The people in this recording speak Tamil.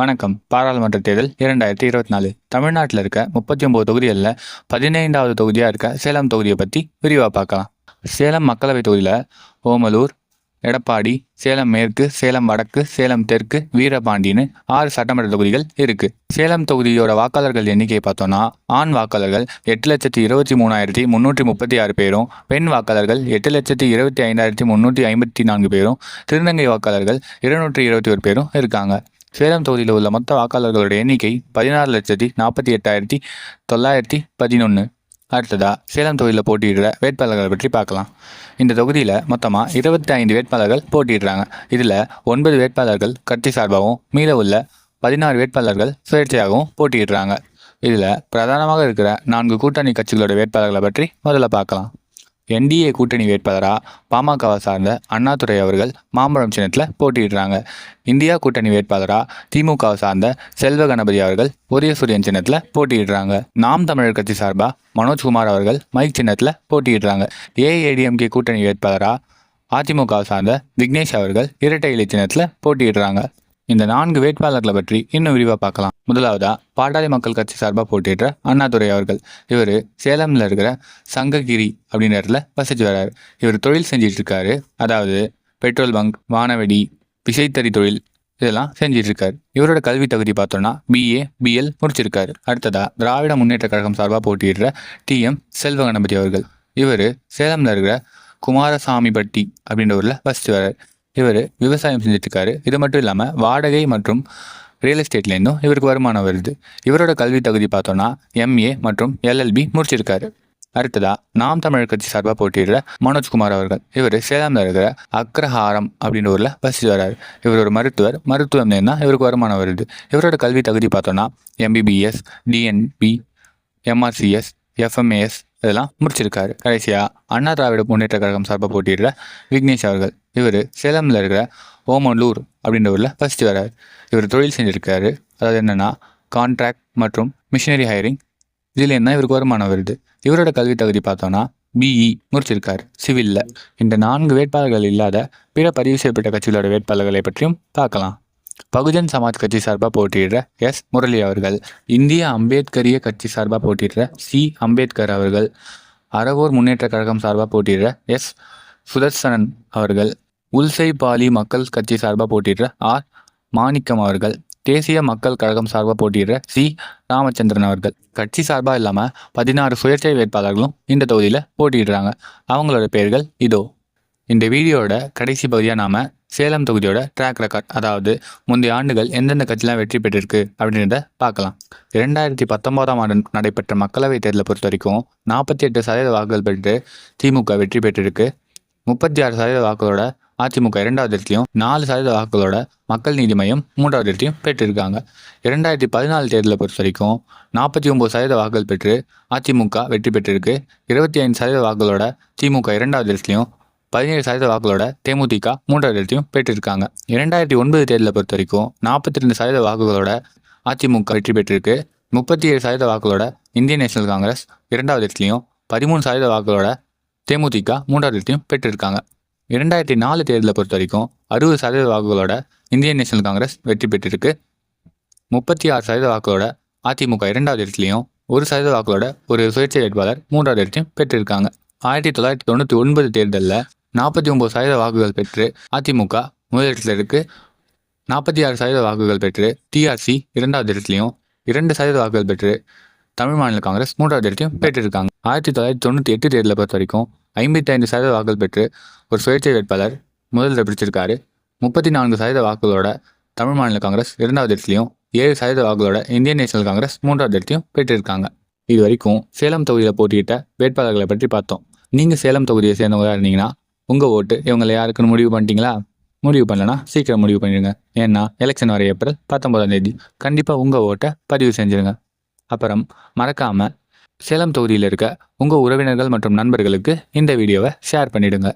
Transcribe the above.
வணக்கம். பாராளுமன்ற தேர்தல் 2024 தமிழ்நாட்டில் இருக்க 39 தொகுதிகளில் 15வது தொகுதியாக இருக்க சேலம் தொகுதியை பற்றி விரிவாக பார்க்கலாம். சேலம் மக்களவை தொகுதியில் ஓமலூர், எடப்பாடி, சேலம் மேற்கு, சேலம் வடக்கு, சேலம் தெற்கு, வீரபாண்டின்னு 6 சட்டமன்ற தொகுதிகள் இருக்குது. சேலம் தொகுதியோட வாக்காளர்கள் எண்ணிக்கையை பார்த்தோன்னா, ஆண் வாக்காளர்கள் 8,23,336 பேரும், பெண் வாக்காளர்கள் 8,25,354 பேரும், திருநங்கை வாக்காளர்கள் 221 பேரும் இருக்காங்க. சேலம் தொகுதியில் உள்ள மொத்த வாக்காளர்களுடைய எண்ணிக்கை 16,48,911. அடுத்ததாக சேலம் தொகுதியில் போட்டியிடுற வேட்பாளர்களை பற்றி பார்க்கலாம். இந்த தொகுதியில் மொத்தமாக 25 வேட்பாளர்கள் போட்டியிடுறாங்க. இதில் 9 வேட்பாளர்கள் கட்சி சார்பாகவும், மீத உள்ள 16 வேட்பாளர்கள் சுயேட்சையாகவும் போட்டியிடுறாங்க. இதில் பிரதானமாக இருக்கிற 4 கூட்டணி கட்சிகளோட வேட்பாளர்களை பற்றி முதல்ல பார்க்கலாம். என்டிஏ கூட்டணி வேட்பாளராக பாமகவை சார்ந்த அண்ணாதுரை அவர்கள் மாம்பழம் சின்னத்தில் போட்டியிடுறாங்க. இந்தியா கூட்டணி வேட்பாளராக திமுகவை சார்ந்த செல்வ கணபதி அவர்கள் உதயசூரியன் சின்னத்தில் போட்டியிடுறாங்க. நாம் தமிழர் கட்சி சார்பாக மனோஜ்குமார் அவர்கள் மைக் சின்னத்தில் போட்டியிடுறாங்க. ஏஐஏடிஎம்கே கூட்டணி வேட்பாளராக அதிமுகவை சார்ந்த விக்னேஷ் அவர்கள் இரட்டை இலை சின்னத்தில் போட்டியிடுறாங்க. இந்த 4 வேட்பாளர்களை பற்றி இன்னும் விரிவாக பார்க்கலாம். முதலாவதா பாட்டாளி மக்கள் கட்சி சார்பாக போட்டியிடுற அண்ணாதுரை அவர்கள். இவர் சேலமில் இருக்கிற சங்ககிரி அப்படின்ற இடத்துல வசிச்சு வர்றாரு. இவர் தொழில் செஞ்சிட்டு இருக்காரு. அதாவது பெட்ரோல் பங்க், வானவெடி, விசைத்தறி தொழில் இதெல்லாம் செஞ்சிட்டு இருக்காரு. இவரோட கல்வி தகுதி பார்த்தோன்னா BA, BL முடிச்சிருக்காரு. அடுத்ததா திராவிட முன்னேற்ற கழகம் சார்பாக போட்டியிடுற TM செல்வ கணபதி அவர்கள். இவர் சேலமில் இருக்கிற குமாரசாமிப்பட்டி அப்படின்ற ஊரில் வசிச்சு வர்றாரு. இவர் விவசாயம் செஞ்சுட்ருக்காரு. இது மட்டும் இல்லாமல் வாடகை மற்றும் ரியல் எஸ்டேட்லேருந்தும் இவருக்கு வருமானம் வருது. இவரோட கல்வி தகுதி பார்த்தோன்னா MA மற்றும் LLB முடிச்சிருக்காரு. அடுத்ததாக நாம் தமிழர் கட்சி சார்பாக போட்டியிடுற மனோஜ்குமார் அவர்கள். இவர் சேலமில் இருக்கிற அக்ரஹாரம் அப்படின்ற ஊரில் வசிச்சு வர்றாரு. இவர் ஒரு மருத்துவர். மருத்துவம்லேருந்து தான் இவருக்கு வருமானம் வருது. இவரோட கல்வி தகுதி பார்த்தோன்னா MBBS, DNB, MRCS, FMAS இதெல்லாம் முடிச்சிருக்காரு. கடைசியாக அண்ணா திராவிட முன்னேற்ற கழகம் சார்பாக போட்டியிடுற விக்னேஷ் அவர்கள். இவர் சேலமில் இருக்கிற ஓமலூர் அப்படின்ற ஊரில் வசிச்சு வர்றாரு. இவர் தொழில் செஞ்சுருக்காரு. அதாவது என்னென்னா கான்ட்ராக்ட் மற்றும் மிஷினரி ஹையரிங் இதுலேருந்து தான் இவருக்கு வருமானம் வருது. இவரோட கல்வி தகுதி பார்த்தோன்னா BE முடிச்சிருக்காரு சிவிலில். இந்த 4 வேட்பாளர்கள் இல்லாத பிற பதிவு செய்யப்பட்ட கட்சிகளோட வேட்பாளர்களை பற்றியும் பார்க்கலாம். பகுஜன் சமாஜ் கட்சி சார்பாக போட்டியிடுற S முரளி அவர்கள். இந்திய அம்பேத்கரிய கட்சி சார்பாக போட்டியிடுற C அம்பேத்கர் அவர்கள். அறவோர் முன்னேற்ற கழகம் சார்பாக போட்டியிடுற S சுதர்சனன் அவர்கள். உல்சைபாலி மக்கள் கட்சி சார்பாக போட்டியிடுற R மாணிக்கம் அவர்கள். தேசிய மக்கள் கழகம் சார்பாக போட்டியிடுற C ராமச்சந்திரன் அவர்கள். கட்சி சார்பாக இல்லாமல் 16 சுயேட்சை வேட்பாளர்களும் இந்த தொகுதியில் போட்டியிடுறாங்க. அவங்களோட பெயர்கள் இதோ. இந்த வீடியோட கடைசி பகுதியாக நாம் சேலம் தொகுதியோட ட்ராக் ரெக்கார்ட், அதாவது முந்தைய ஆண்டுகள் எந்தெந்த கட்சியெலாம் வெற்றி பெற்றிருக்கு அப்படின்றத பார்க்கலாம். 2019ஆம் ஆண்டு நடைபெற்ற மக்களவைத் தேர்தலை பொறுத்த வரைக்கும் 48% வாக்குகள் பெற்று திமுக வெற்றி பெற்றிருக்கு. 36% வாக்குகளோட அதிமுக 2வது இடத்துலையும், 4% வாக்குகளோட மக்கள் நீதி மையம் 3வது இடத்தையும் பெற்றிருக்காங்க. 2014 தேர்தலை பொறுத்த வரைக்கும் 49% வாக்குகள் பெற்று அதிமுக வெற்றி பெற்றிருக்கு. 25% வாக்குகளோட திமுக 2வது இடத்துலையும், 17% வாக்குகளோட தேமுதிக 3வது இடத்தையும் பெற்றிருக்காங்க. 2009 தேர்தலை பொறுத்த வரைக்கும் 42% வாக்குகளோட அதிமுக வெற்றி பெற்றிருக்கு. 37% வாக்குகளோட இந்தியன் நேஷனல் காங்கிரஸ் 2வது இடத்துலையும், 13% வாக்குகளோட தேமுதிக 3வது இடத்தையும் பெற்றிருக்காங்க. 2004 தேர்தலை பொறுத்த வரைக்கும் 60% வாக்குகளோட இந்தியன் நேஷனல் காங்கிரஸ் வெற்றி பெற்றிருக்கு. 36% வாக்குகளோட அதிமுக 2வது இடத்துலையும், 1% வாக்குகளோட ஒரு சுயேட்சை வேட்பாளர் 3வது இடத்தையும் பெற்றிருக்காங்க. 1999 தேர்தலில் 49% வாக்குகள் பெற்று அதிமுக முதலிடத்தில் இருக்குது. 46% வாக்குகள் பெற்று TRC 2வது இடத்துலையும், 2% வாக்குகள் பெற்று தமிழ் மாநில காங்கிரஸ் 3வது இடத்தையும் பெற்றிருக்காங்க. 1998 தேர்தலை பொறுத்த வரைக்கும் 55% வாக்குகள் பெற்று ஒரு சுயேட்சை வேட்பாளர் முதலிடம் பிடிச்சிருக்காரு. 34% வாக்குகளோட தமிழ் மாநில காங்கிரஸ் 2வது இடத்துலையும், 7% வாக்குகளோட இந்தியன் நேஷனல் காங்கிரஸ் 3வது இடத்தையும் பெற்றிருக்காங்க. இது வரைக்கும் சேலம் தொகுதியில் போட்டியிட்ட வேட்பாளர்களை பற்றி பார்த்தோம். நீங்கள் சேலம் தொகுதியை சேர்ந்தவங்களாக இருந்தீங்கன்னா உங்கள் ஓட்டு இவங்களை யாருக்குன்னு முடிவு பண்ணிட்டீங்களா? முடிவு பண்ணலன்னா சீக்கிரம் முடிவு பண்ணிடுங்க. ஏன்னா எலெக்ஷன் வர ஏப்ரல் 19ஆம் தேதி. கண்டிப்பாக உங்கள் ஓட்டை பதிவு செஞ்சுருங்க. அப்புறம் மறக்காமல் சேலம் தொகுதியில் இருக்க உங்கள் உறவினர்கள் மற்றும் நண்பர்களுக்கு இந்த வீடியோவை ஷேர் பண்ணிவிடுங்க.